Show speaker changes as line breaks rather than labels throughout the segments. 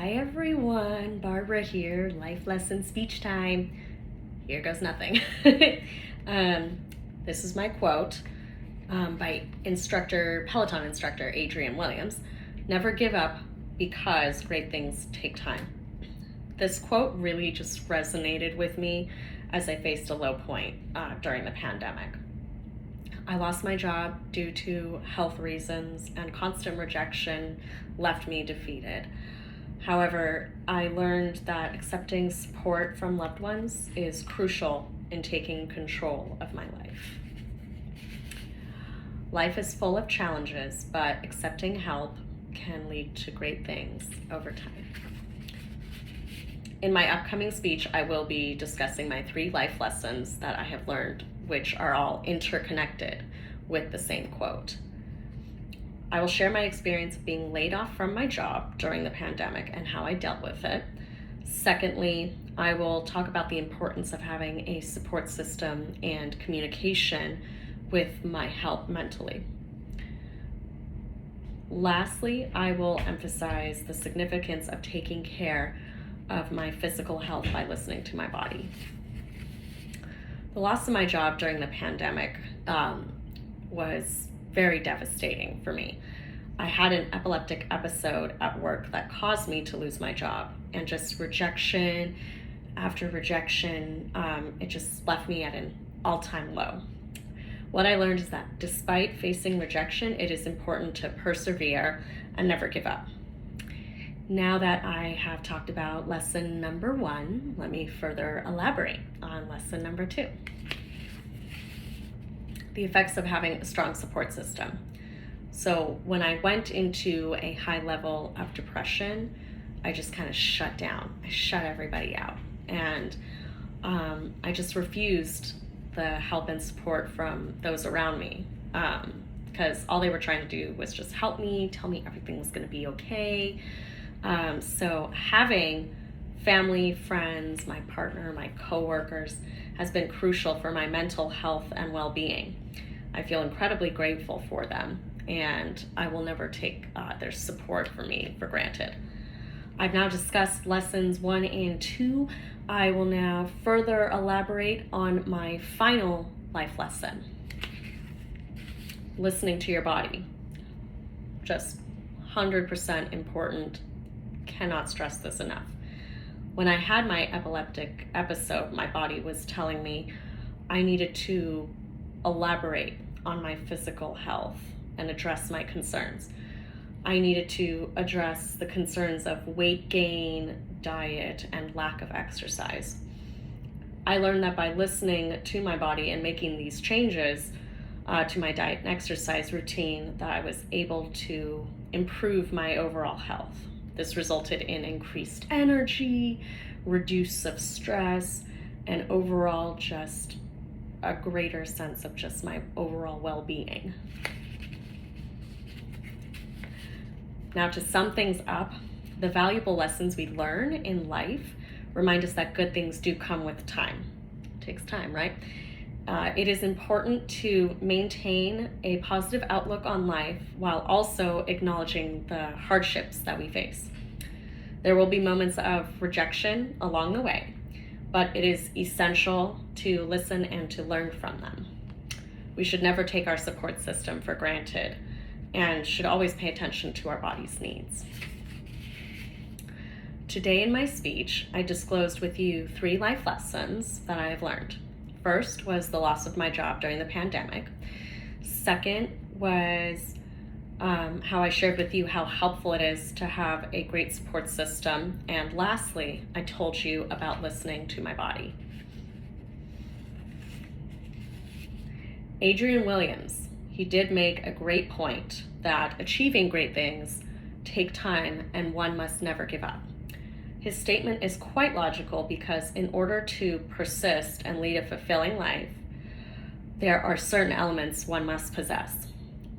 Hi everyone, Barbara here, life lesson speech time. Here goes nothing. This is my quote by Peloton instructor Adrian Williams. Never give up because great things take time. This quote really just resonated with me as I faced a low point during the pandemic. I lost my job due to health reasons, and constant rejection left me defeated. However, I learned that accepting support from loved ones is crucial in taking control of my life. Life is full of challenges, but accepting help can lead to great things over time. In my upcoming speech, I will be discussing my 3 life lessons that I have learned, which are all interconnected with the same quote. I will share my experience of being laid off from my job during the pandemic and how I dealt with it. Secondly, I will talk about the importance of having a support system and communication with my help mentally. Lastly, I will emphasize the significance of taking care of my physical health by listening to my body. The loss of my job during the pandemic was very devastating for me. I had an epileptic episode at work that caused me to lose my job, and just rejection after rejection, it just left me at an all-time low. What I learned is that despite facing rejection, it is important to persevere and never give up. Now that I have talked about lesson number 1, let me further elaborate on lesson number 2. The effects of having a strong support system. So when I went into a high level of depression, I just kind of shut down. I shut everybody out. And I just refused the help and support from those around me, because all they were trying to do was just help me, tell me everything was going to be okay. So having family, friends, my partner, my coworkers has been crucial for my mental health and well-being. I feel incredibly grateful for them, and I will never take their support for me for granted. I've now discussed lessons 1 and 2. I will now further elaborate on my final life lesson. Listening to your body. Just 100% important. Cannot stress this enough. When I had my epileptic episode, my body was telling me I needed to elaborate on my physical health and address my concerns. I needed to address the concerns of weight gain, diet, and lack of exercise. I learned that by listening to my body and making these changes to my diet and exercise routine, that I was able to improve my overall health. This resulted in increased energy, reduce of stress, and overall just a greater sense of just my overall well-being. Now, to sum things up, the valuable lessons we learn in life remind us that good things do come with time. It takes time, right? It is important to maintain a positive outlook on life while also acknowledging the hardships that we face. There will be moments of rejection along the way, but it is essential to listen and to learn from them. We should never take our support system for granted and should always pay attention to our body's needs. Today in my speech, I disclosed with you 3 life lessons that I have learned. First was the loss of my job during the pandemic. Second was how I shared with you how helpful it is to have a great support system. And lastly, I told you about listening to my body. Adrian Williams, he did make a great point that achieving great things take time and one must never give up. His statement is quite logical because in order to persist and lead a fulfilling life, there are certain elements one must possess.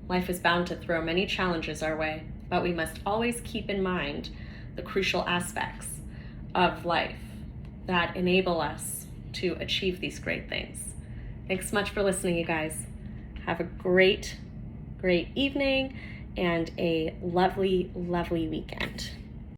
Life is bound to throw many challenges our way, but we must always keep in mind the crucial aspects of life that enable us to achieve these great things. Thanks so much for listening, you guys. Have a great evening and a lovely, lovely weekend.